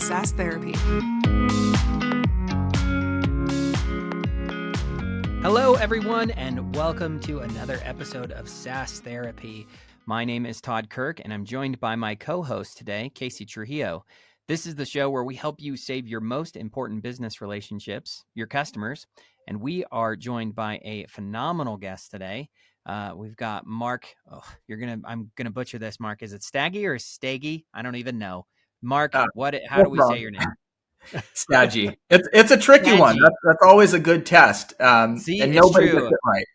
SaaS Therapy. Hello, everyone, and welcome to another episode of SaaS Therapy. My name is Todd Kirk, and I'm joined by my co-host today, Casey Trujillo. This is the show where we help you save your most important business relationships, your customers, and we are joined by a phenomenal guest today. We've got Mark. I'm gonna butcher this. Mark, is it Stagi or Stagi? I don't even know. Mark, how do we say your name? Stagi. It's a tricky Stagi. one. That's always a good test. See, and it's nobody true. gets it right.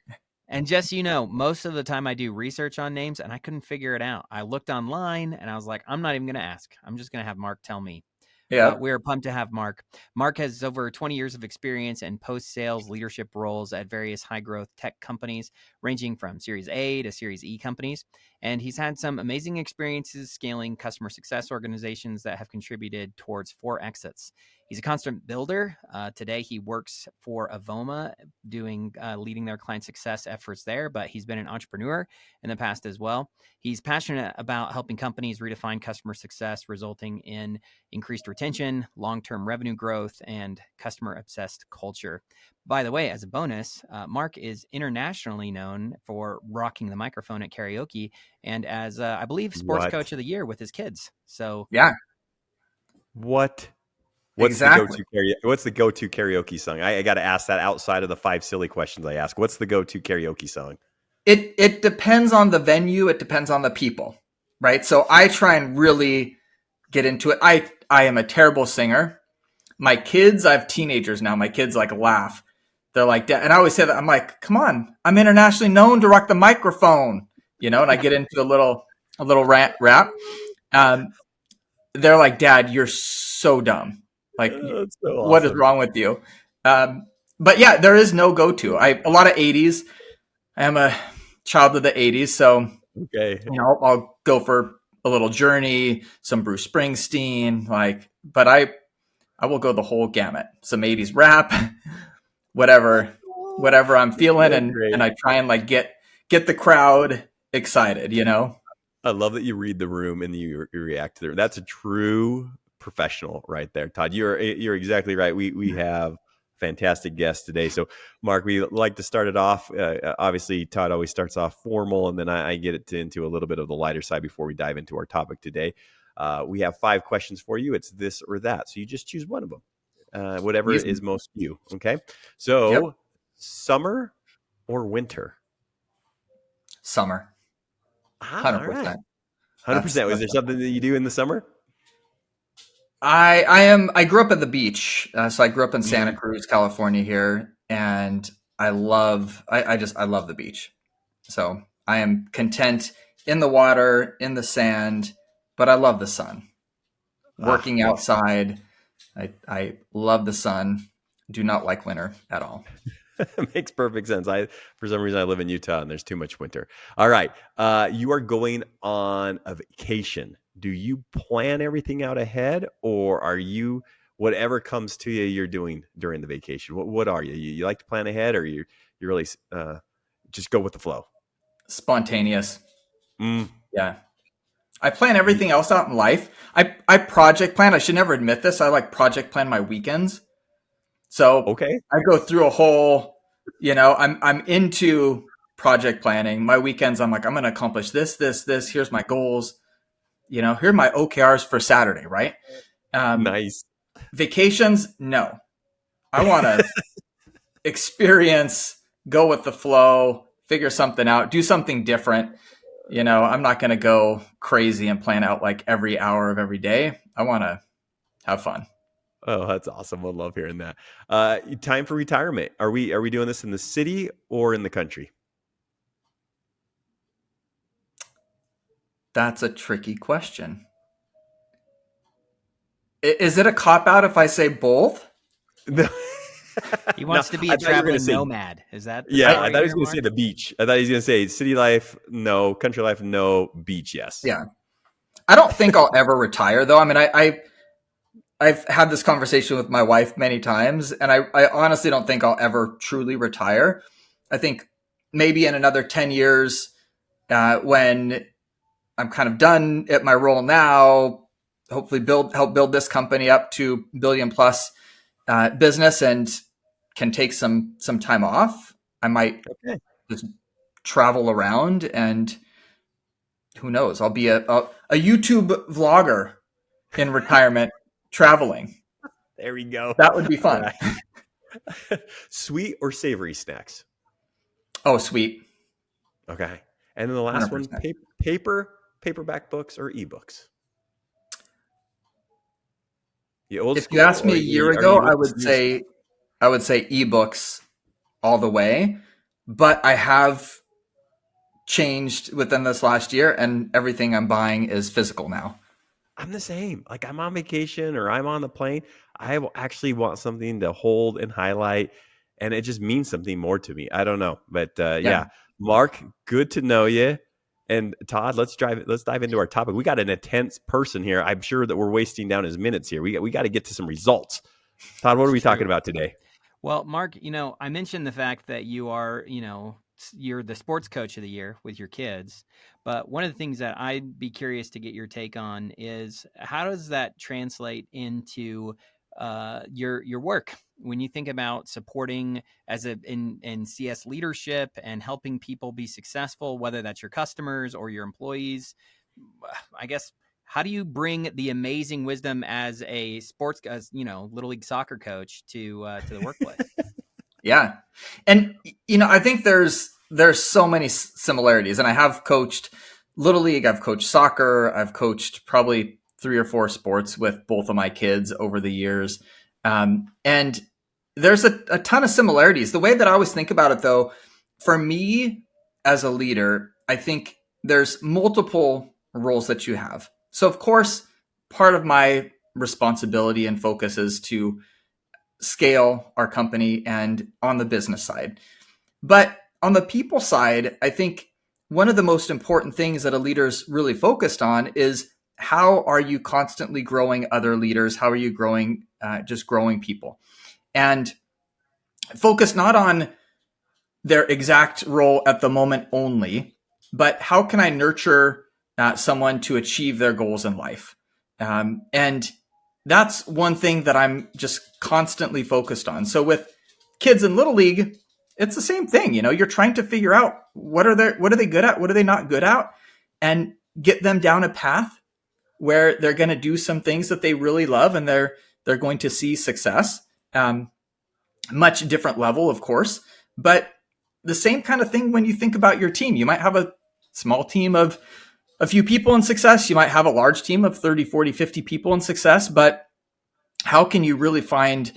And just so you know, most of the time I do research on names and I couldn't figure it out. I looked online and I was like, I'm not even going to ask. I'm just going to have Mark tell me. Yeah. We're pumped to have Mark. Mark has over 20 years of experience in post-sales leadership roles at various high-growth tech companies, ranging from Series A to Series E companies. And he's had some amazing experiences scaling customer success organizations that have contributed towards 4 exits. He's a constant builder. Today, he works for Avoma, leading their client success efforts there, but he's been an entrepreneur in the past as well. He's passionate about helping companies redefine customer success, resulting in increased retention, long-term revenue growth, and customer-obsessed culture. By the way, as a bonus, Mark is internationally known for rocking the microphone at karaoke and as, I believe, sports coach of the year with his kids. So, yeah. What's Exactly. the go-to karaoke song? I got to ask that outside of the 5 silly questions I ask. What's the go-to karaoke song? It depends on the venue. It depends on the people, right? So I try and really get into it. I am a terrible singer. My kids, I have teenagers now. My kids laugh. They're like, Dad, and I always say that. I'm like, come on, I'm internationally known to rock the microphone, and I get into a little rap. They're like, Dad, you're so dumb. Like, that's so awesome. What is wrong with you? But yeah, there is no go-to. A lot of 80s. I am a child of the 80s, so okay. I'll go for a little Journey, some Bruce Springsteen, but I will go the whole gamut. Some 80s rap, whatever I'm feeling, and I try and get the crowd excited, I love that you read the room and you react to the room. That's a true professional right there, Todd. You're exactly right. We have fantastic guests today. So, Mark, we like to start it off. Obviously, Todd always starts off formal, and then I get it into a little bit of the lighter side before we dive into our topic today. We have 5 questions for you. It's this or that. So you just choose one of them, whatever is most you. Okay. So, Summer or winter? Summer. 100%. Right. 100%. Is there something that you do in the summer? I grew up at the beach. So I grew up in Santa Cruz, California here. And I love the beach. So I am content in the water, in the sand, but I love the sun. Working outside. I love the sun. Do not like winter at all. Makes perfect sense. For some reason, I live in Utah and there's too much winter. All right. You are going on a vacation. Do you plan everything out ahead, or are you whatever comes to you, you're doing during the vacation? What are you? You like to plan ahead, or you really just go with the flow? Spontaneous. Yeah. I plan everything else out in life. I project plan. I should never admit this. I project plan my weekends. So okay. I go through a whole, I'm into project planning. My weekends, I'm like, I'm going to accomplish this. Here's my goals. Here are my OKRs for Saturday, right? Nice. Vacations, no. I want to experience, go with the flow, figure something out, do something different. I'm not going to go crazy and plan out every hour of every day. I want to have fun. Oh, that's awesome. I love hearing that. Time for retirement. Are we doing this in the city or in the country? That's a tricky question. Is it a cop-out if I say both? No. He wants to be a traveling nomad. Is that? Yeah, I thought he was going to say the beach. I thought he was going to say city life, no. Country life, no. Beach, yes. Yeah. I don't think I'll ever retire, though. I mean, I've had this conversation with my wife many times, and I honestly don't think I'll ever truly retire. I think maybe in another 10 years, when I'm kind of done at my role now, hopefully help build this company up to billion plus business and can take some time off. I might just travel around, and who knows, I'll be a YouTube vlogger in retirement traveling. There we go. That would be All fun. right. Sweet or savory snacks? Oh, sweet. Okay. And then the last 100%. one, paperback books or ebooks? You old If school? you asked me or a year are ago, you I with would this new say ebooks all the way, but I have changed within this last year, and everything I'm buying is physical now. I'm the same. Like I'm on vacation or I'm on the plane. I will actually want something to hold and highlight, and it just means something more to me. I don't know, but yeah, Mark, good to know you. And Todd, let's dive into our topic. We got an intense person here. I'm sure that we're wasting down his minutes here. We got to get to some results. Todd, what are we talking about today? Well, Mark, I mentioned the fact that you are, you're the sports coach of the year with your kids. But one of the things that I'd be curious to get your take on is how does that translate into your work when you think about supporting in CS leadership and helping people be successful, whether that's your customers or your employees? I guess, how do you bring the amazing wisdom as a little league soccer coach to the workplace? Yeah. And, I think there's so many similarities, and I have coached little league. I've coached soccer. I've coached probably 3 or 4 sports with both of my kids over the years. And there's a ton of similarities. The way that I always think about it, though, for me as a leader, I think there's multiple roles that you have. So, of course, part of my responsibility and focus is to scale our company and on the business side. But on the people side, I think one of the most important things that a leader's really focused on is how are you constantly growing other leaders? How are you growing, just growing people? And focus not on their exact role at the moment only, but how can I nurture someone to achieve their goals in life? And that's one thing that I'm just constantly focused on. So with kids in Little League, it's the same thing. You're trying to figure out what are they good at? What are they not good at? And get them down a path where they're going to do some things that they really love, and they're going to see success. Much different level, of course, but the same kind of thing when you think about your team. You might have a small team of a few people in success. You might have a large team of 30, 40, 50 people in success, but how can you really find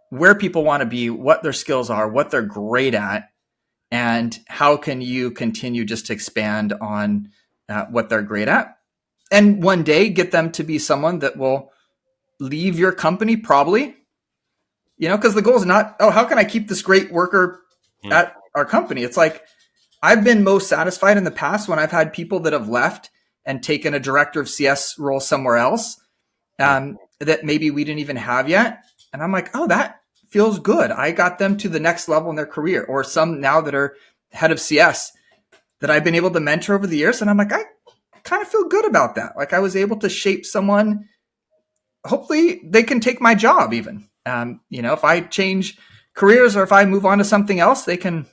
where people want to be, what their skills are, what they're great at, and how can you continue just to expand on what they're great at? And one day get them to be someone that will leave your company, probably, because the goal is not, oh, how can I keep this great worker at our company? It's like, I've been most satisfied in the past when I've had people that have left and taken a director of CS role somewhere else that maybe we didn't even have yet. And I'm like, oh, that feels good. I got them to the next level in their career. Or some now that are head of CS that I've been able to mentor over the years. And I'm like, I kind of feel good about that. Like I was able to shape someone. Hopefully they can take my job even. If I change careers or if I move on to something else, they can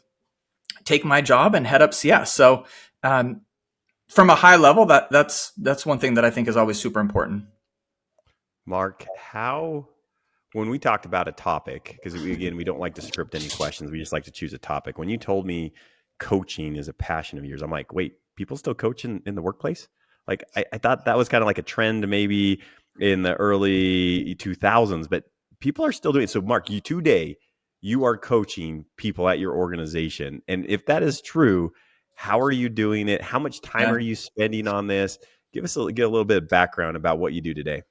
take my job and head up CS. So from a high level, that's one thing that I think is always super important. Mark, when we talked about a topic, because we don't like to script any questions, we just like to choose a topic. When you told me coaching is a passion of yours, I'm like, wait, people still coach in the workplace? Like I thought that was kind of like a trend maybe in the early 2000s, but people are still doing it. So Mark, today you are coaching people at your organization. And if that is true, how are you doing it? How much time are you spending on this? Get a little bit of background about what you do today.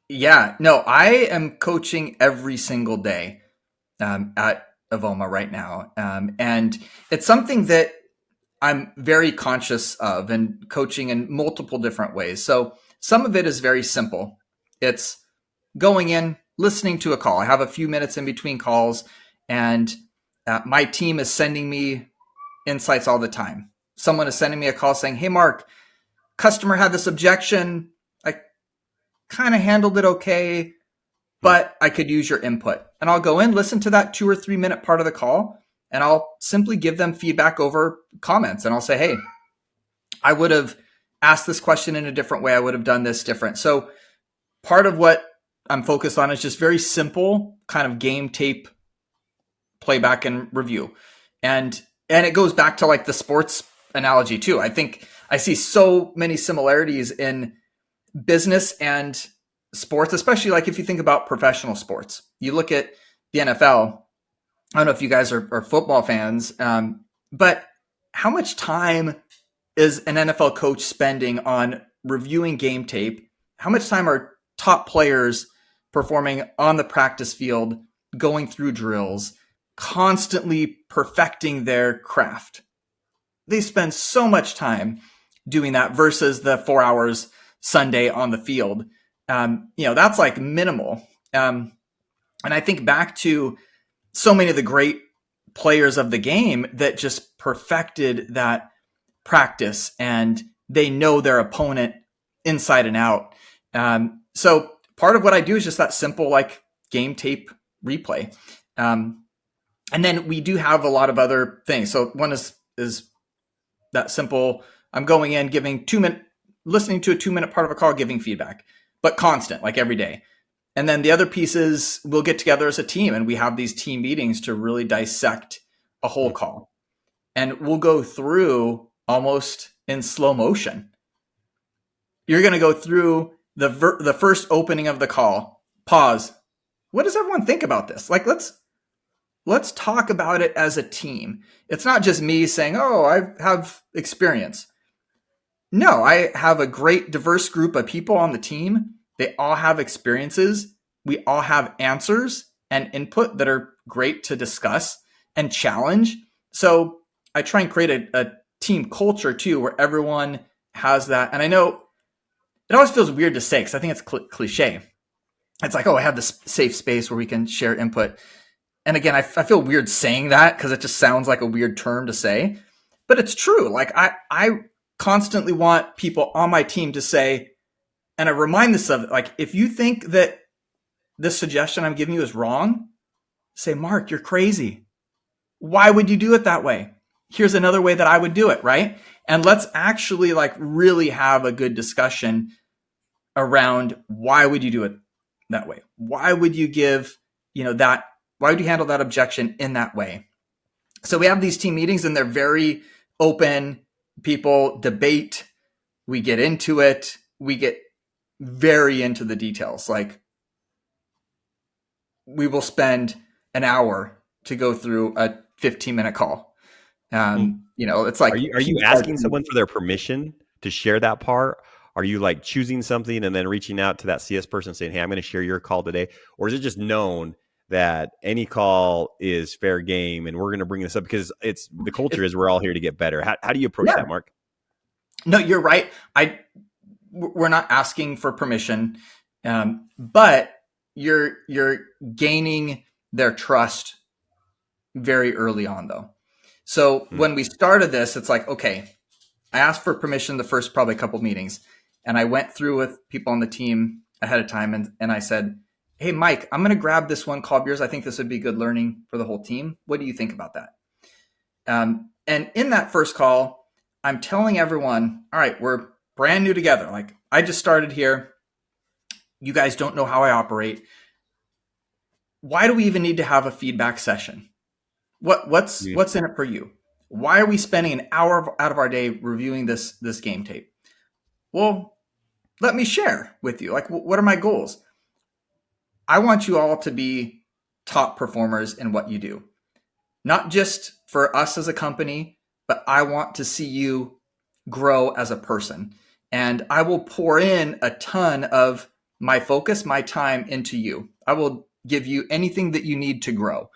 Yeah, no, I am coaching every single day at Avoma right now. And it's something that I'm very conscious of, and coaching in multiple different ways. So some of it is very simple. It's going in, listening to a call. I have a few minutes in between calls, and my team is sending me insights all the time. Someone is sending me a call saying, hey, Mark, customer had this objection. Like, kind of handled it okay, but I could use your input. And I'll go in, listen to that 2 or 3 minute part of the call, and I'll simply give them feedback over comments. And I'll say, hey, I would have asked this question in a different way. I would have done this different. So part of what I'm focused on is just very simple kind of game tape playback and review. And it goes back to like the sports analogy too. I think I see so many similarities in business and sports, especially like if you think about professional sports. You look at the NFL. I don't know if you guys are football fans, but how much time is an NFL coach spending on reviewing game tape? How much time are top players performing on the practice field, going through drills, constantly perfecting their craft? They spend so much time doing that versus the 4 hours Sunday on the field. That's like minimal. And I think back to so many of the great players of the game that just perfected that practice, and they know their opponent inside and out. So part of what I do is just that simple like game tape replay. And then we do have a lot of other things. So one is that simple. I'm going in, listening to a 2-minute part of a call, giving feedback, but constant, like every day. And then the other piece is we'll get together as a team and we have these team meetings to really dissect a whole call. And we'll go through almost in slow motion. You're going to go through the first opening of the call, pause. What does everyone think about this? Like, let's talk about it as a team. It's not just me saying, oh, I have experience. No, I have a great diverse group of people on the team. They all have experiences. We all have answers and input that are great to discuss and challenge. So I try and create a team culture too, where everyone has that. And I know it always feels weird to say, because I think it's cliche. It's like, oh, I have this safe space where we can share input. And again, I feel weird saying that because it just sounds like a weird term to say, but it's true. Like I constantly want people on my team to say, and I remind this of it, like, if you think that this suggestion I'm giving you is wrong, say, Mark, you're crazy. Why would you do it that way? Here's another way that I would do it, right? And let's actually like really have a good discussion around why would you do it that way? Why would you give, that, why would you handle that objection in that way? So we have these team meetings and they're very open. People debate. We get into it. We get very into the details. Like, we will spend an hour to go through a 15-minute call. It's like, are you asking someone for their permission to share that part? Are you like choosing something and then reaching out to that CS person saying, hey, I'm going to share your call today? Or is it just known that any call is fair game and we're going to bring this up because it's the culture is we're all here to get better? How do you approach that, Mark? No, you're right. We're not asking for permission, but you're gaining their trust very early on, though. So when we started this, it's like, okay, I asked for permission the first probably couple meetings, and I went through with people on the team ahead of time, and I said, hey, Mike, I'm going to grab this one call of yours. I think this would be good learning for the whole team. What do you think about that? And in that first call, I'm telling everyone, all right, we're brand new together. Like, I just started here. You guys don't know how I operate. Why do we even need to have a feedback session? What's in it for you? Why are we spending an hour out of our day reviewing this game tape? Well, let me share with you. Like, what are my goals? I want you all to be top performers in what you do. Not just for us as a company, but I want to see you grow as a person. And I will pour in a ton of my focus, my time into you. I will give you anything that you need to grow.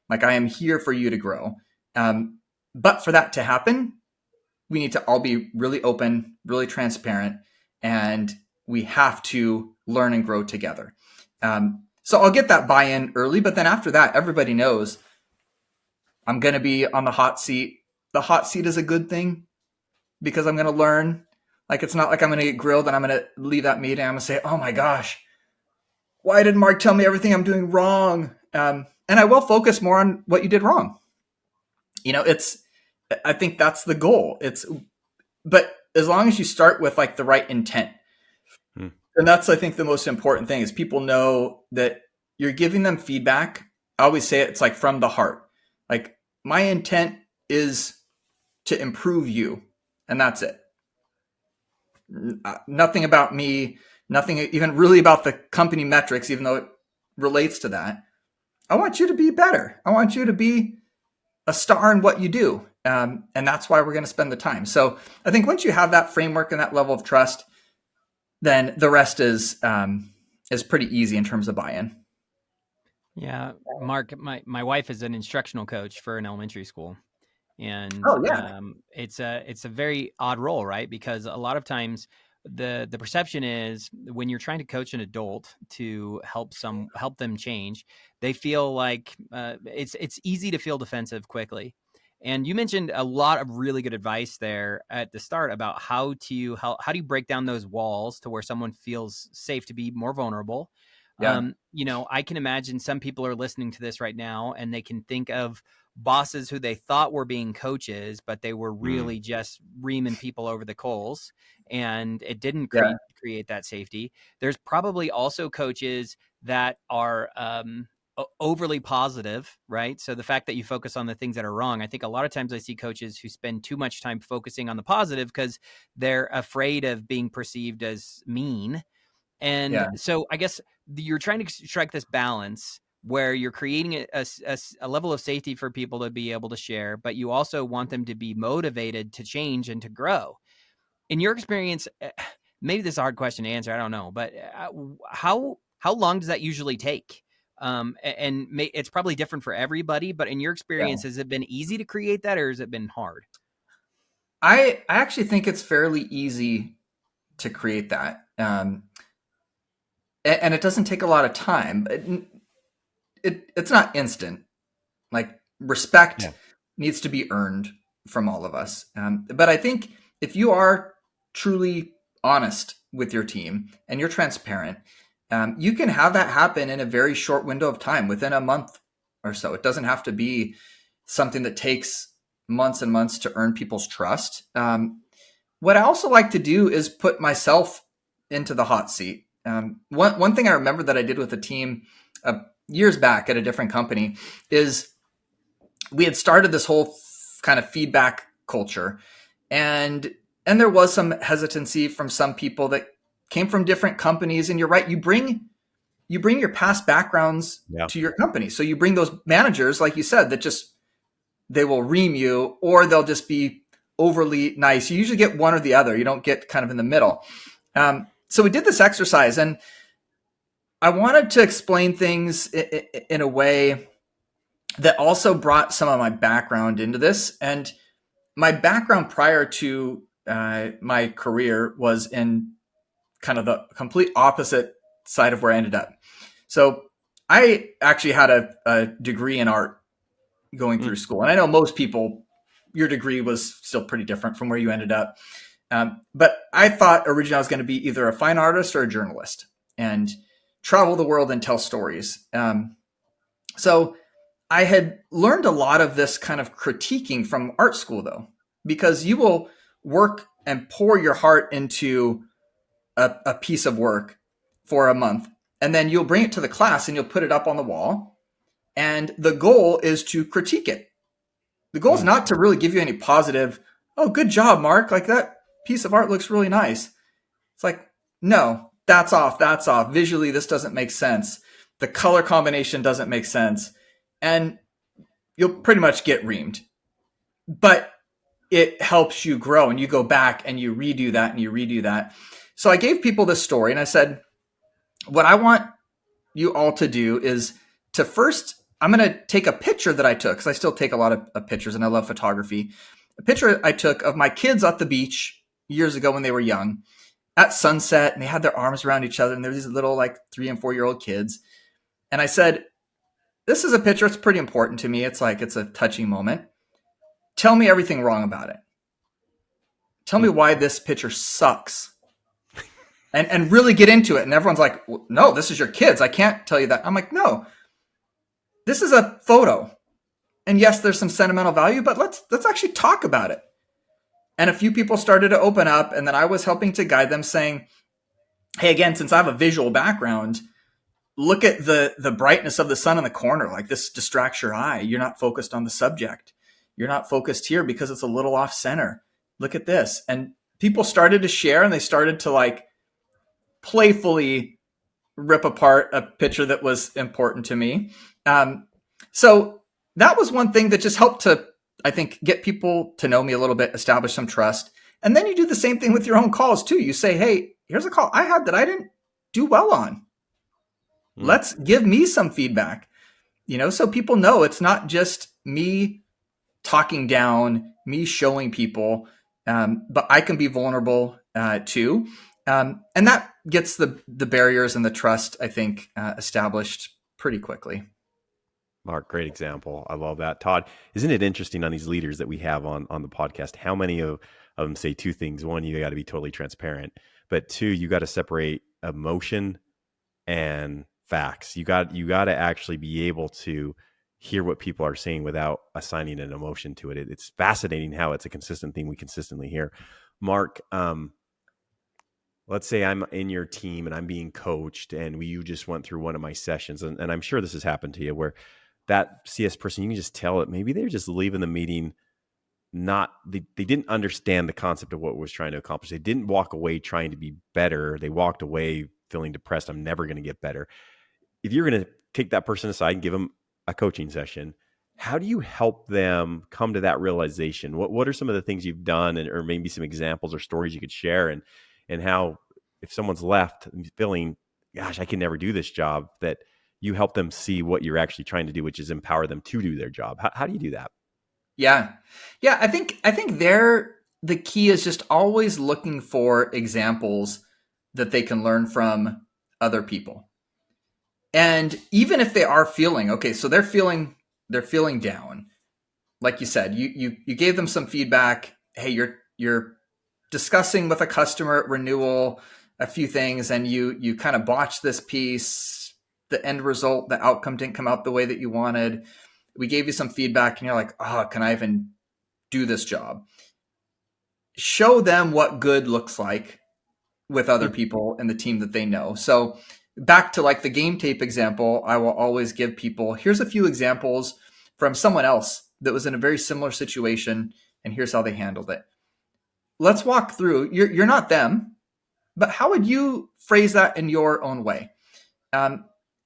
Like, I am here for you to grow. But for that to happen, we need to all be really open, really transparent, and we have to learn and grow together. So I'll get that buy-in early, but then after that, everybody knows I'm going to be on the hot seat. The hot seat is a good thing because I'm going to learn. Like, it's not like I'm going to get grilled and I'm going to leave that meeting. I'm going to say, oh my gosh, why did Mark tell me everything I'm doing wrong? And I will focus more on what you did wrong. I think that's the goal. But as long as you start with like the right intent, and that's, I think, the most important thing is people know that you're giving them feedback. I always say it's like from the heart. Like, my intent is to improve you, and that's it. Nothing about me, nothing even really about the company metrics, even though it relates to that. I want you to be better. I want you to be a star in what you do. And that's why we're going to spend the time. So I think once you have that framework and that level of trust, then the rest is pretty easy in terms of buy-in. Yeah, Mark, my wife is an instructional coach for an elementary school, and it's a very odd role, right? Because a lot of times the perception is when you're trying to coach an adult to help them change, they feel like it's easy to feel defensive quickly. And you mentioned a lot of really good advice there at the start about how do you break down those walls to where someone feels safe to be more vulnerable. Yeah. I can imagine some people are listening to this right now and they can think of bosses who they thought were being coaches, but they were really just reaming people over the coals, and it didn't create that safety. There's probably also coaches that are overly positive, right? So the fact that you focus on the things that are wrong, I think a lot of times I see coaches who spend too much time focusing on the positive because they're afraid of being perceived as mean. And so I guess you're trying to strike this balance where you're creating a level of safety for people to be able to share, but you also want them to be motivated to change and to grow. In your experience, maybe this is a hard question to answer, I don't know, but how long does that usually take? It's probably different for everybody, but in your experience, has it been easy to create that, or has it been hard? I actually think it's fairly easy to create that. And it doesn't take a lot of time. It's not instant. Like, respect needs to be earned from all of us. But I think if you are truly honest with your team and you're transparent, you can have that happen in a very short window of time, within a month or so. It doesn't have to be something that takes months and months to earn people's trust. What I also like to do is put myself into the hot seat. One thing I remember that I did with a team years back at a different company is we had started this whole kind of feedback culture, and there was some hesitancy from some people that came from different companies. And you're right, you bring your past backgrounds to your company. So you bring those managers, like you said, that just, they will ream you, or they'll just be overly nice. You usually get one or the other. You don't get kind of in the middle. So we did this exercise, and I wanted to explain things in a way that also brought some of my background into this. And my background prior to my career was in kind of the complete opposite side of where I ended up. So I actually had a degree in art going through school. And I know most people, your degree was still pretty different from where you ended up. But I thought originally I was going to be either a fine artist or a journalist and travel the world and tell stories. So I had learned a lot of this kind of critiquing from art school, though, because you will work and pour your heart into a piece of work for a month, and then you'll bring it to the class and you'll put it up on the wall. And the goal is to critique it. The goal is not to really give you any positive, oh, good job, Mark. Like, that piece of art looks really nice. It's like, no, that's off. That's off. Visually, this doesn't make sense. The color combination doesn't make sense. And you'll pretty much get reamed. But it helps you grow, and you go back and you redo that and you redo that. So I gave people this story, and I said, what I want you all to do is to first, I'm going to take a picture that I took, because I still take a lot of pictures and I love photography. A picture I took of my kids at the beach years ago when they were young at sunset, and they had their arms around each other, and there were these little like 3 and 4 year old kids. And I said, this is a picture. It's pretty important to me. It's a touching moment. Tell me everything wrong about it. tell me why this picture sucks. And really get into it. And everyone's like, well, no, this is your kids. I can't tell you that. I'm like, no, this is a photo. And yes, there's some sentimental value, but let's actually talk about it. And a few people started to open up, and then I was helping to guide them, saying, hey, again, since I have a visual background, look at the brightness of the sun in the corner. Like, this distracts your eye. You're not focused on the subject. You're not focused here because it's a little off center. Look at this. And people started to share, and they started to like playfully rip apart a picture that was important to me. So that was one thing that just helped to, I think, get people to know me a little bit, establish some trust. And then you do the same thing with your own calls too. You say, hey, here's a call I had that I didn't do well on. Let's give me some feedback, so people know it's not just me talking down, me showing people, but I can be vulnerable too. And that gets the barriers and the trust, I think, established pretty quickly. Mark, great example. I love that. Todd, isn't it interesting on these leaders that we have on the podcast, how many of them say two things? One, you got to be totally transparent, but two, you got to separate emotion and facts. You got to actually be able to hear what people are saying without assigning an emotion to it. It's fascinating how it's a consistent thing we consistently hear. Mark, let's say I'm in your team and I'm being coached, and you just went through one of my sessions, and I'm sure this has happened to you, where that CS person, you can just tell it, maybe they're just leaving the meeting they didn't understand the concept of what was trying to accomplish. They didn't walk away trying to be better. They walked away feeling depressed. I'm never going to get better. If you're going to take that person aside and give them a coaching session, how do you help them come to that realization? What are some of the things you've done, or maybe some examples or stories you could share, and how, if someone's left feeling, gosh, I can never do this job, that you help them see what you're actually trying to do, which is empower them to do their job? How do you do that? Yeah. I think the key is just always looking for examples that they can learn from other people. And even if they are feeling, okay, so they're feeling down. Like you said, you gave them some feedback. Hey, you're discussing with a customer at renewal a few things, and you kind of botched this piece. The end result, the outcome didn't come out the way that you wanted. We gave you some feedback, and you're like, oh, can I even do this job? Show them what good looks like with other people in the team that they know. So back to like the game tape example, I will always give people, here's a few examples from someone else that was in a very similar situation, and here's how they handled it. Let's walk through. You're not them, but how would you phrase that in your own way?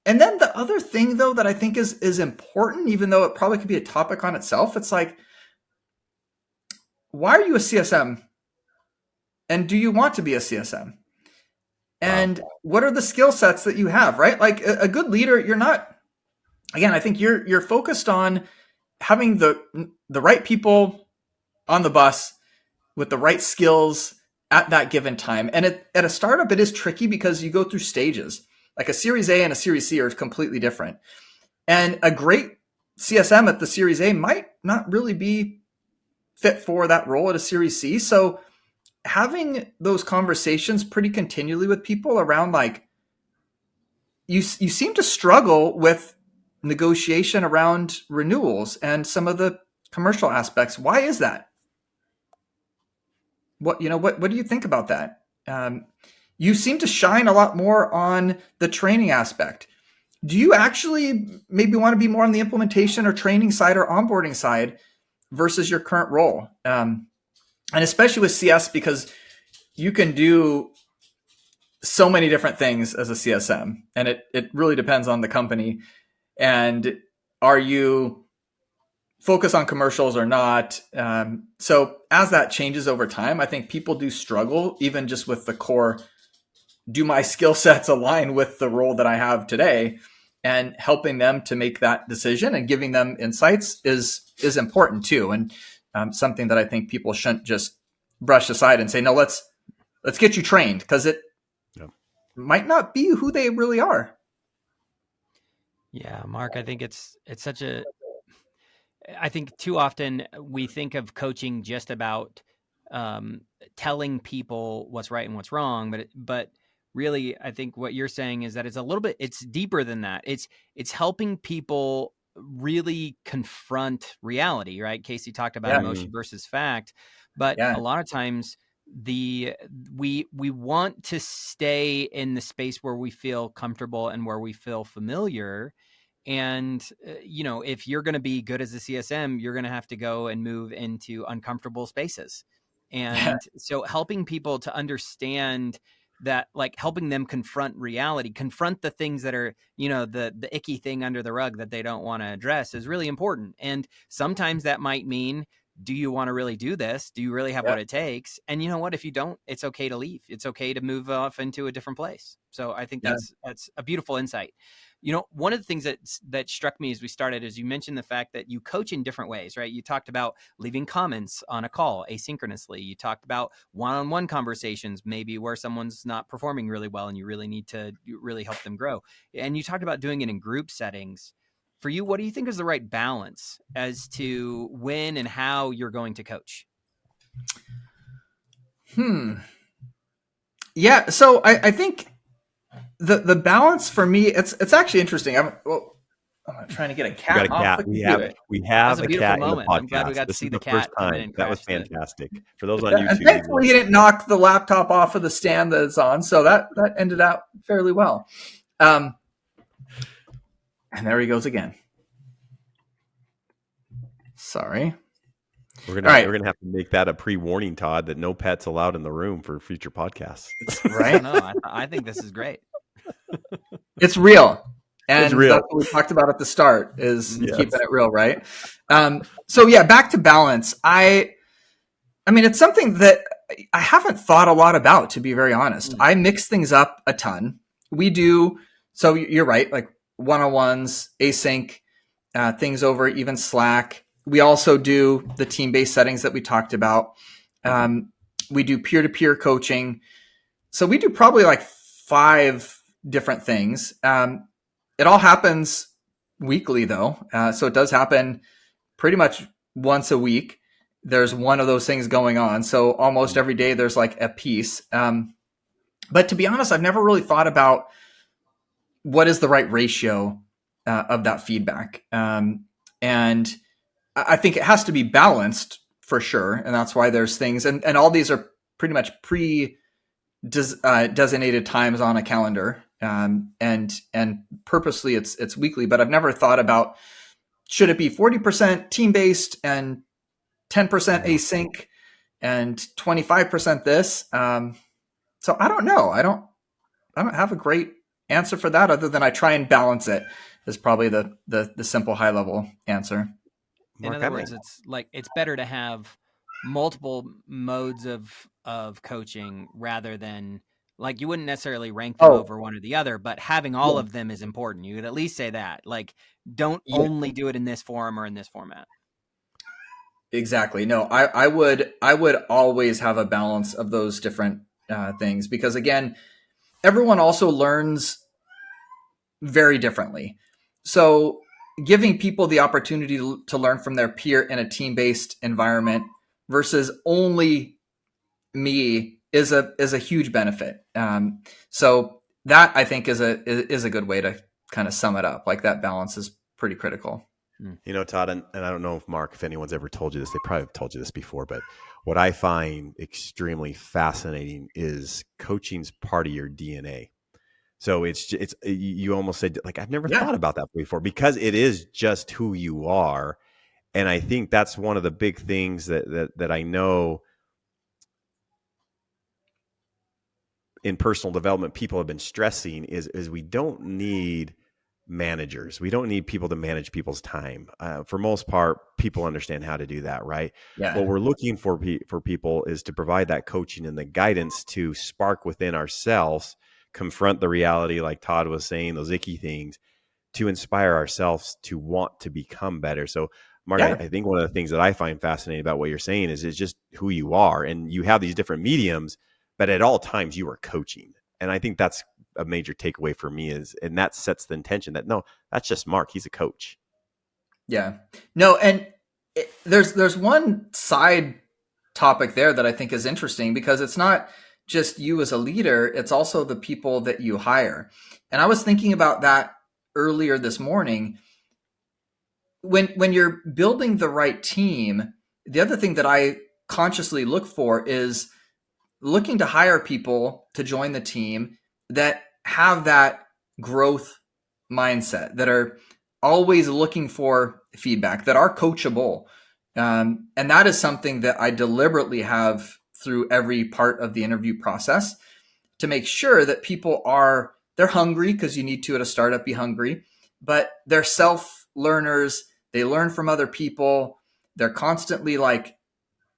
And then the other thing, though, that I think is important, even though it probably could be a topic on itself, it's like, why are you a CSM? And do you want to be a CSM? And what are the skill sets that you have, right? Like a good leader, you're not, again, I think you're focused on having the right people on the bus with the right skills at that given time. And at a startup, it is tricky because you go through stages. Like a Series A and a Series C are completely different. And a great CSM at the Series A might not really be fit for that role at a Series C. So having those conversations pretty continually with people around, like, you seem to struggle with negotiation around renewals and some of the commercial aspects. Why is that? What do you think about that? You seem to shine a lot more on the training aspect. Do you actually maybe want to be more on the implementation or training side or onboarding side versus your current role? And especially with CS, because you can do so many different things as a CSM, and it really depends on the company. And are you focused on commercials or not? So as that changes over time, I think people do struggle even just with the core. Do my skill sets align with the role that I have today? And helping them to make that decision and giving them insights is important too. And something that I think people shouldn't just brush aside and say, no, let's get you trained, because it might not be who they really are. Yeah, Mark, I think it's such a, I think too often we think of coaching just about telling people what's right and what's wrong, but really, I think what you're saying is that it's deeper than that. It's helping people really confront reality, right? Casey talked about Yeah. emotion versus fact, but Yeah. a lot of times we want to stay in the space where we feel comfortable and where we feel familiar. And, if you're going to be good as a CSM, you're going to have to go and move into uncomfortable spaces. And so helping people to understand that, like helping them confront reality, confront the things that are, the icky thing under the rug that they don't want to address is really important. And sometimes that might mean, do you want to really do this? Do you really have what it takes? And you know what, if you don't, it's okay to leave. It's okay to move off into a different place. So I think that's a beautiful insight. One of the things that struck me as we started is you mentioned the fact that you coach in different ways, right? You talked about leaving comments on a call asynchronously. You talked about one-on-one conversations, maybe where someone's not performing really well and you really need to really help them grow. And you talked about doing it in group settings. For you, what do you think is the right balance as to when and how you're going to coach? Yeah. So I think the balance for me, it's actually interesting. I'm trying to get a cat We got a off cat. the computer. We have That's a a beautiful cat in the moment. I'm glad we podcast. got to This see is the the first cat come in time. and That was crash it. fantastic. For those on And YouTube, thankfully, he didn't knock the laptop off of the stand that it's on, so that ended out fairly well. And there he goes again. Sorry. we're gonna have to make that a pre-warning, Todd, that no pets allowed in the room for future podcasts. Right? No, I think this is great. It's real. And It's real. That's what we talked about at the start, is Yes. keeping it real, right? So yeah, back to balance. I mean, it's something that I haven't thought a lot about, to be very honest. I mix things up a ton. We do, so you're right, like one-on-ones, async, things over even Slack. We also do the team-based settings that we talked about. We do peer-to-peer coaching. So we do probably like 5 different things. It all happens weekly, though. So it does happen pretty much once a week. There's one of those things going on. So almost every day there's like a piece. But to be honest, I've never really thought about what is the right ratio of that feedback. And I think it has to be balanced for sure. And that's why there's things, and all these are pretty much designated times on a calendar. And purposely it's weekly, but I've never thought about, should it be 40% team-based and 10% async and 25% this? So I don't know. I don't have a great answer for that, other than I try and balance it, is probably the simple high level answer. In other words, it's better to have multiple modes of coaching rather than, like, you wouldn't necessarily rank them over one or the other, but having all of them is important. You could at least say that, like, don't only do it in this form or in this format. Exactly. No, I would always have a balance of those different things, because again, everyone also learns very differently. So giving people the opportunity to learn from their peer in a team-based environment versus only me is a huge benefit. So that, I think, is a good way to kind of sum it up. Like, that balance is pretty critical. Todd, and I don't know if anyone's ever told you this, they probably have told you this before, but what I find extremely fascinating is coaching's part of your DNA. So it's you almost said, like, I've never thought about that before, because it is just who you are. And I think that's one of the big things that I know in personal development people have been stressing is we don't need managers. We don't need people to manage people's time. For most part, people understand how to do that, right? Yeah. What we're looking for people is to provide that coaching and the guidance to spark within ourselves, confront the reality, like Todd was saying, those icky things, to inspire ourselves to want to become better. So, Mark, I think one of the things that I find fascinating about what you're saying is it's just who you are, and you have these different mediums, but at all times you are coaching. And I think that's a major takeaway for me, and that sets the intention that, no, that's just Mark. He's a coach. Yeah. No, and there's one side topic there that I think is interesting, because it's not just you as a leader, it's also the people that you hire. And I was thinking about that earlier this morning. When you're building the right team, the other thing that I consciously look for is looking to hire people to join the team that have that growth mindset, that are always looking for feedback, that are coachable. And that is something that I deliberately have through every part of the interview process, to make sure that people they're hungry, because you need to, at a startup, be hungry, but they're self-learners. They learn from other people. They're constantly like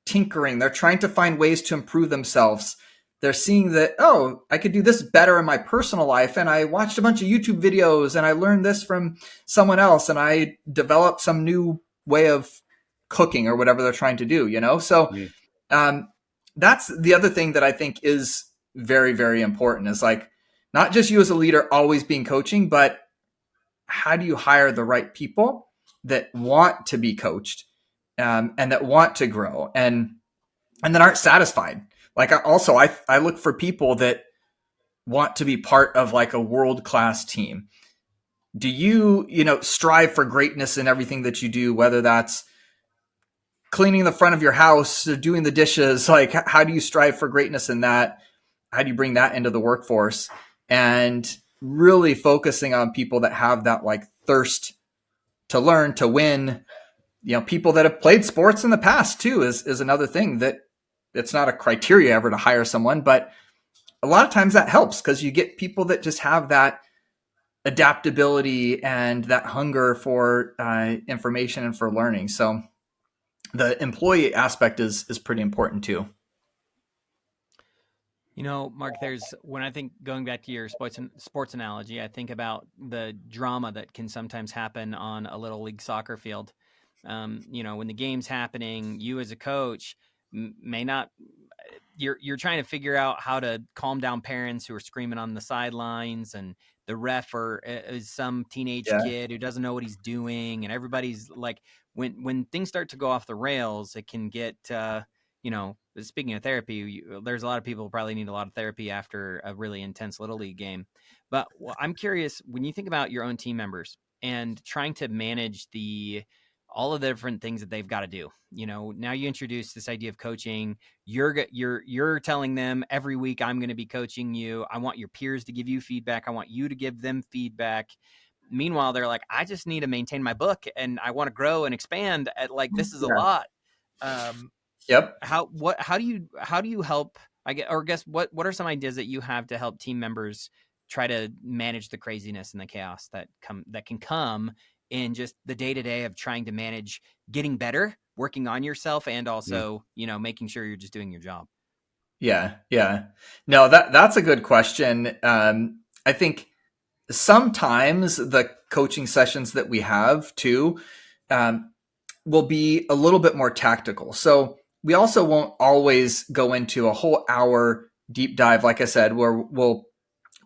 tinkering. They're trying to find ways to improve themselves. They're seeing that, oh, I could do this better in my personal life. And I watched a bunch of YouTube videos and I learned this from someone else. And I developed some new way of cooking or whatever they're trying to do, you know? So that's the other thing that I think is very, very important, is like, not just you as a leader always being coaching, but how do you hire the right people that want to be coached, and that want to grow, and that aren't satisfied. Like I look for people that want to be part of like a world-class team. Do you strive for greatness in everything that you do, whether that's cleaning the front of your house or doing the dishes? Like, how do you strive for greatness in that? How do you bring that into the workforce? And really focusing on people that have that like thirst to learn, to win. People that have played sports in the past too is another thing that it's not a criteria ever to hire someone, but a lot of times that helps, because you get people that just have that adaptability and that hunger for information and for learning. So the employee aspect is pretty important too. Mark, when I think, going back to your sports analogy, I think about the drama that can sometimes happen on a little league soccer field. When the game's happening, you as a coach may not, you're trying to figure out how to calm down parents who are screaming on the sidelines, and the ref is some teenage kid who doesn't know what he's doing, and everybody's like, when things start to go off the rails, it can get, speaking of therapy, there's a lot of people who probably need a lot of therapy after a really intense Little League game. But I'm curious, when you think about your own team members and trying to manage all of the different things that they've got to do, now you introduce this idea of coaching. You're telling them every week, I'm going to be coaching you. I want your peers to give you feedback. I want you to give them feedback. Meanwhile, they're like, I just need to maintain my book and I want to grow and expand. This is a lot. Yep. How do you help? What are some ideas that you have to help team members try to manage the craziness and the chaos that can come in just the day-to-day of trying to manage getting better, working on yourself, and also, making sure you're just doing your job? Yeah. No, that's a good question. I think sometimes the coaching sessions that we have too will be a little bit more tactical. So we also won't always go into a whole hour deep dive, like I said, where we'll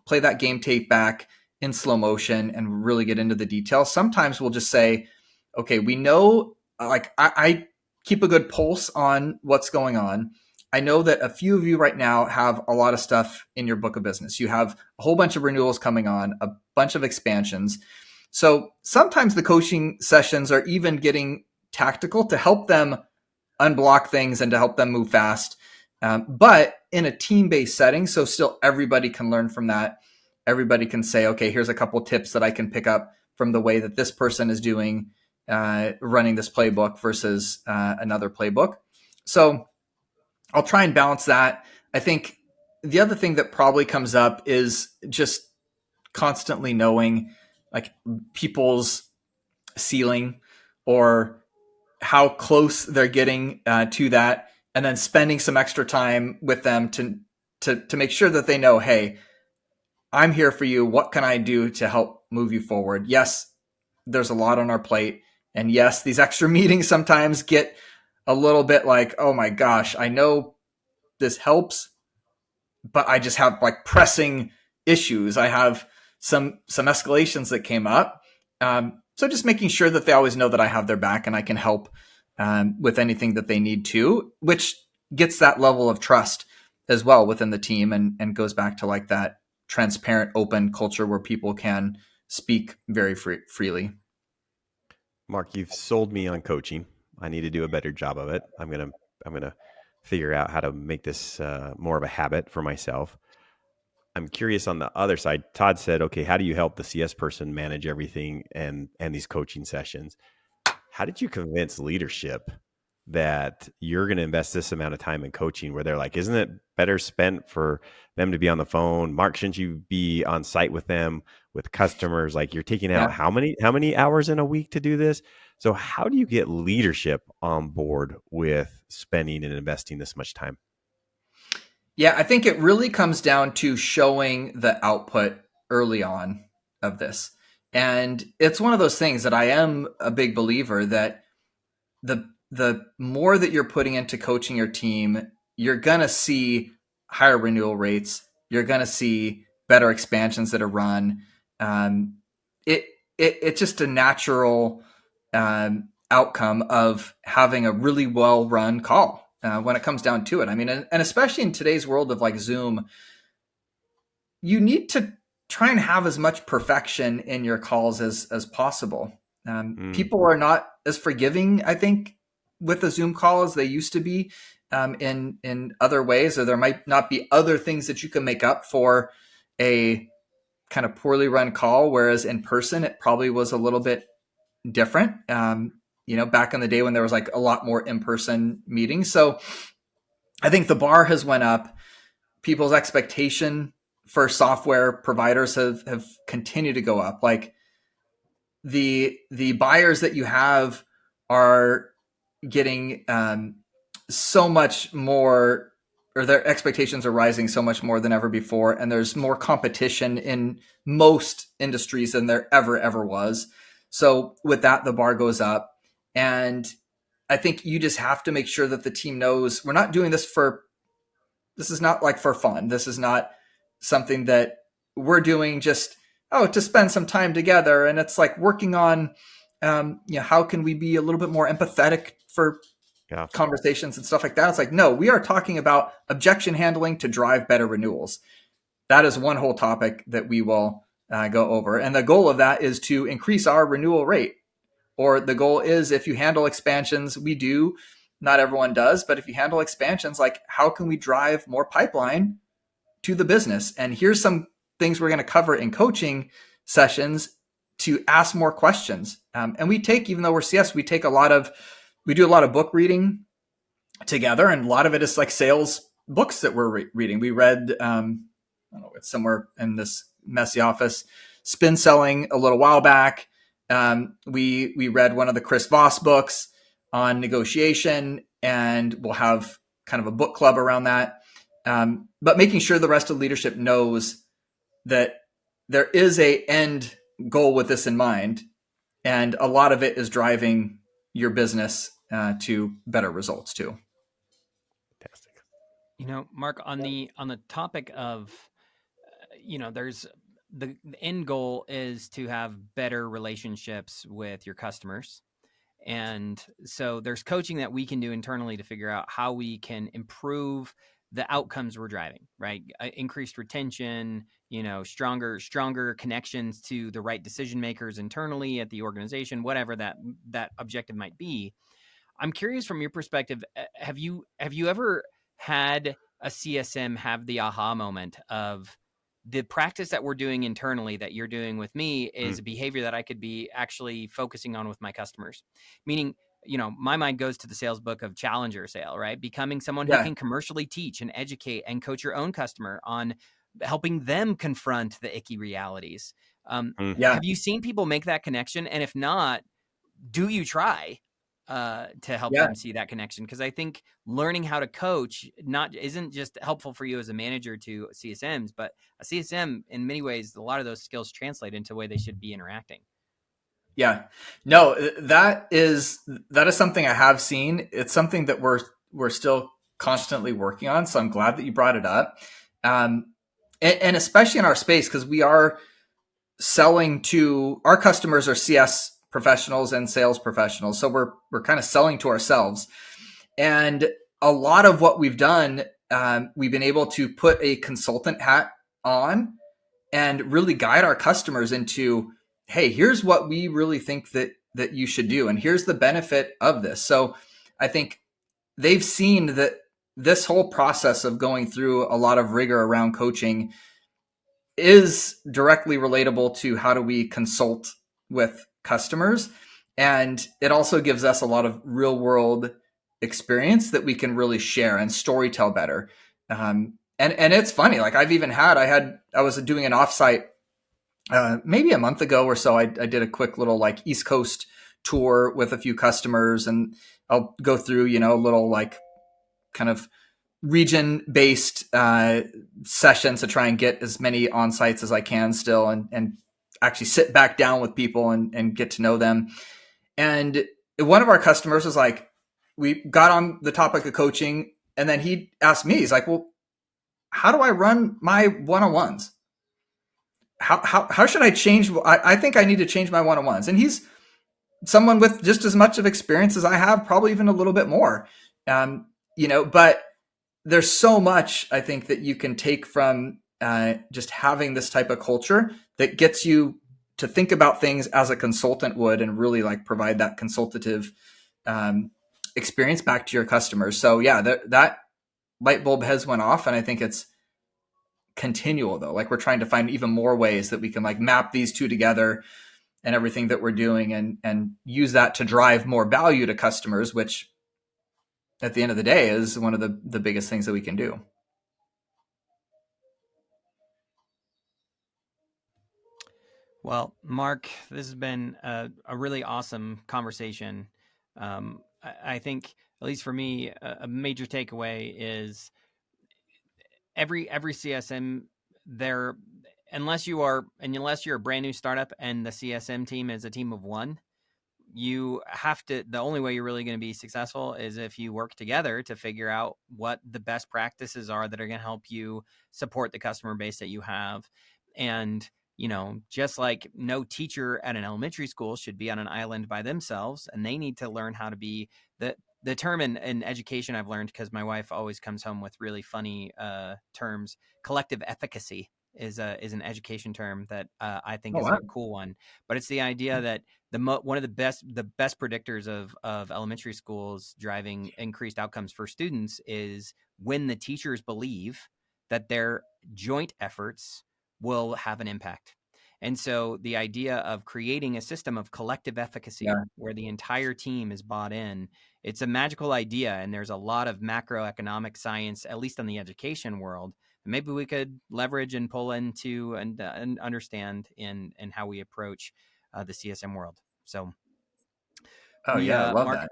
play that game tape back in slow motion and really get into the details. Sometimes we'll just say, okay, we know, like I keep a good pulse on what's going on. I know that a few of you right now have a lot of stuff in your book of business. You have a whole bunch of renewals coming on, a bunch of expansions. So sometimes the coaching sessions are even getting tactical to help them unblock things and to help them move fast. But in a team-based setting, so still everybody can learn from that. Everybody can say, okay, here's a couple tips that I can pick up from the way that this person is doing, running this playbook versus another playbook. So I'll try and balance that. I think the other thing that probably comes up is just constantly knowing like people's ceiling or how close they're getting to that, and then spending some extra time with them to make sure that they know, hey, I'm here for you. What can I do to help move you forward? Yes, there's a lot on our plate. And yes, these extra meetings sometimes get a little bit like, oh my gosh, I know this helps, but I just have like pressing issues. I have some escalations that came up. So just making sure that they always know that I have their back and I can help with anything that they need to, which gets that level of trust as well within the team, and goes back to like that transparent, open culture where people can speak very freely. Mark, you've sold me on coaching. I need to do a better job of it. I'm gonna figure out how to make this more of a habit for myself. I'm curious on the other side. Todd said, "Okay, how do you help the CS person manage everything and these coaching sessions?" How did you convince leadership that you're going to invest this amount of time in coaching, where they're like, isn't it better spent for them to be on the phone? Mark, shouldn't you be on site with them, with customers? Like, you're taking out Yeah. how many hours in a week to do this? So how do you get leadership on board with spending and investing this much time? Yeah, I think it really comes down to showing the output early on of this. And it's one of those things that I am a big believer that the more that you're putting into coaching your team, you're gonna see higher renewal rates. You're gonna see better expansions that are run. Um, it's just a natural outcome of having a really well run call when it comes down to it. I mean, and especially in today's world of like Zoom, you need to try and have as much perfection in your calls as possible. People are not as forgiving, I think, with a Zoom call as they used to be in other ways, or there might not be other things that you can make up for a kind of poorly run call, whereas in person it probably was a little bit different. Back in the day when there was like a lot more in-person meetings. So I think the bar has went up. People's expectation for software providers have continued to go up. Like the buyers that you have are getting so much more, or their expectations are rising so much more than ever before. And there's more competition in most industries than there ever was. So with that, the bar goes up. And I think you just have to make sure that the team knows we're not doing this this is not like for fun. This is not something that we're doing just, to spend some time together. And it's like working on, how can we be a little bit more empathetic for conversations and stuff like that. It's like, no, we are talking about objection handling to drive better renewals. That is one whole topic that we will go over. And the goal of that is to increase our renewal rate. Or the goal is, if you handle expansions, we do, not everyone does, but if you handle expansions, like how can we drive more pipeline to the business? And here's some things we're going to cover in coaching sessions to ask more questions. And we take, even though we're CS, we do a lot of book reading together. And a lot of it is like sales books that we're reading. We read, I don't know, it's somewhere in this messy office, Spin Selling a little while back. We read one of the Chris Voss books on negotiation, and we'll have kind of a book club around that. But making sure the rest of leadership knows that there is a end goal with this in mind. And a lot of it is driving your business to better results too. Fantastic. Mark, on the topic of, there's the end goal is to have better relationships with your customers. And so there's coaching that we can do internally to figure out how we can improve the outcomes we're driving, right? Increased retention, stronger connections to the right decision makers internally at the organization, whatever that objective might be. I'm curious, from your perspective, have you ever had a CSM have the aha moment of, the practice that we're doing internally that you're doing with me is a behavior that I could be actually focusing on with my customers? Meaning, my mind goes to the sales book of Challenger Sale, right? Becoming someone who can commercially teach and educate and coach your own customer on helping them confront the icky realities. Have you seen people make that connection? And if not, do you try to help them see that connection? Because I think learning how to coach isn't just helpful for you as a manager to CSMs, but a CSM, in many ways, a lot of those skills translate into the way they should be interacting. Yeah, no, that is something I have seen. It's something that we're still constantly working on. So I'm glad that you brought it up. And especially in our space, because we are selling to our customers are CS professionals and sales professionals. So we're kind of selling to ourselves. And a lot of what we've done, we've been able to put a consultant hat on and really guide our customers into, hey, here's what we really think that you should do, and here's the benefit of this. So I think they've seen that this whole process of going through a lot of rigor around coaching is directly relatable to how do we consult with customers. And it also gives us a lot of real world experience that we can really share and storytell better. And it's funny, like I was doing an offsite maybe a month ago or so. I did a quick little like East Coast tour with a few customers, and I'll go through, a little like kind of region based sessions to try and get as many on sites as I can still, and actually sit back down with people and get to know them. And one of our customers was like, we got on the topic of coaching, and then he asked me, he's like, well, how do I run my one-on-ones? How should I change? I think I need to change my one-on-ones. And he's someone with just as much of experience as I have, probably even a little bit more. But there's so much I think that you can take from just having this type of culture that gets you to think about things as a consultant would, and really like provide that consultative experience back to your customers. So yeah, that light bulb has went off, and I think it's continual though. Like we're trying to find even more ways that we can like map these two together and everything that we're doing, and use that to drive more value to customers, which at the end of the day is one of the biggest things that we can do. Well, Mark, this has been a really awesome conversation. I think, at least for me, a major takeaway is every CSM there, unless you're a brand new startup and the CSM team is a team of one, you have to, the only way you're really going to be successful is if you work together to figure out what the best practices are that are going to help you support the customer base that you have. And just like no teacher at an elementary school should be on an island by themselves, and they need to learn how to be the term in education I've learned, because my wife always comes home with really funny terms. Collective efficacy is an education term that I think is a cool one. But it's the idea that one of the best predictors of elementary schools driving increased outcomes for students is when the teachers believe that their joint efforts will have an impact. And so the idea of creating a system of collective efficacy where the entire team is bought in, it's a magical idea. And there's a lot of macroeconomic science, at least in the education world, maybe we could leverage and pull into and understand in how we approach the CSM world. So, I love Mark,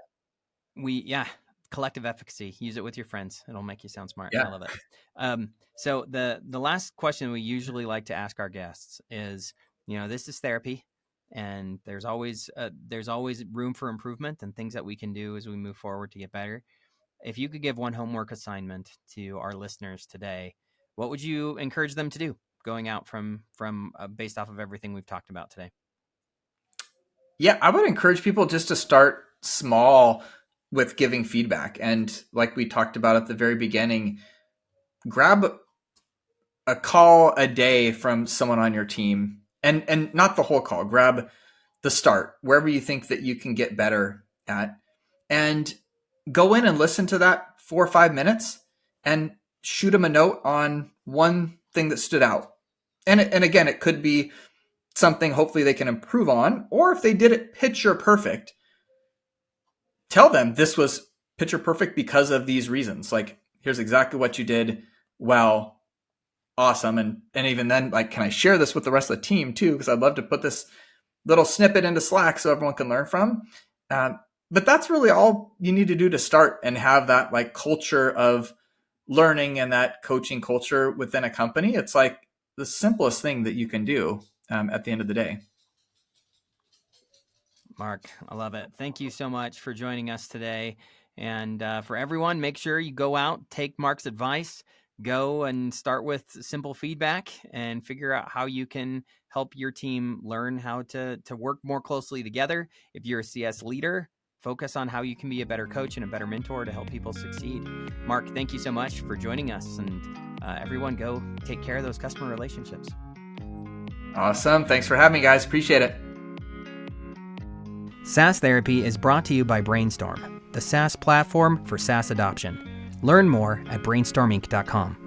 that. Collective efficacy. Use it with your friends. It'll make you sound smart. Yeah. I love it. So the last question we usually like to ask our guests is, this is therapy, and there's always room for improvement and things that we can do as we move forward to get better. If you could give one homework assignment to our listeners today, what would you encourage them to do going out from based off of everything we've talked about today? Yeah, I would encourage people just to start small with giving feedback. And like we talked about at the very beginning, grab a call a day from someone on your team, and not the whole call. Grab the start, wherever you think that you can get better at, and go in and listen to that 4 or 5 minutes and shoot them a note on one thing that stood out. And again, it could be something hopefully they can improve on, or if they did it picture perfect, tell them this was picture perfect because of these reasons. Like, here's exactly what you did well. Awesome. And even then, like, can I share this with the rest of the team too? Because I'd love to put this little snippet into Slack so everyone can learn from. But that's really all you need to do to start and have that like culture of learning and that coaching culture within a company. It's like the simplest thing that you can do at the end of the day. Mark, I love it. Thank you so much for joining us today. And for everyone, make sure you go out, take Mark's advice, go and start with simple feedback and figure out how you can help your team learn how to work more closely together. If you're a CS leader, Focus on how you can be a better coach and a better mentor to help people succeed. Mark, thank you so much for joining us, and everyone go take care of those customer relationships. Awesome. Thanks for having me, guys. Appreciate it. SaaS Therapy is brought to you by Brainstorm, the SaaS platform for SaaS adoption. Learn more at brainstorminc.com.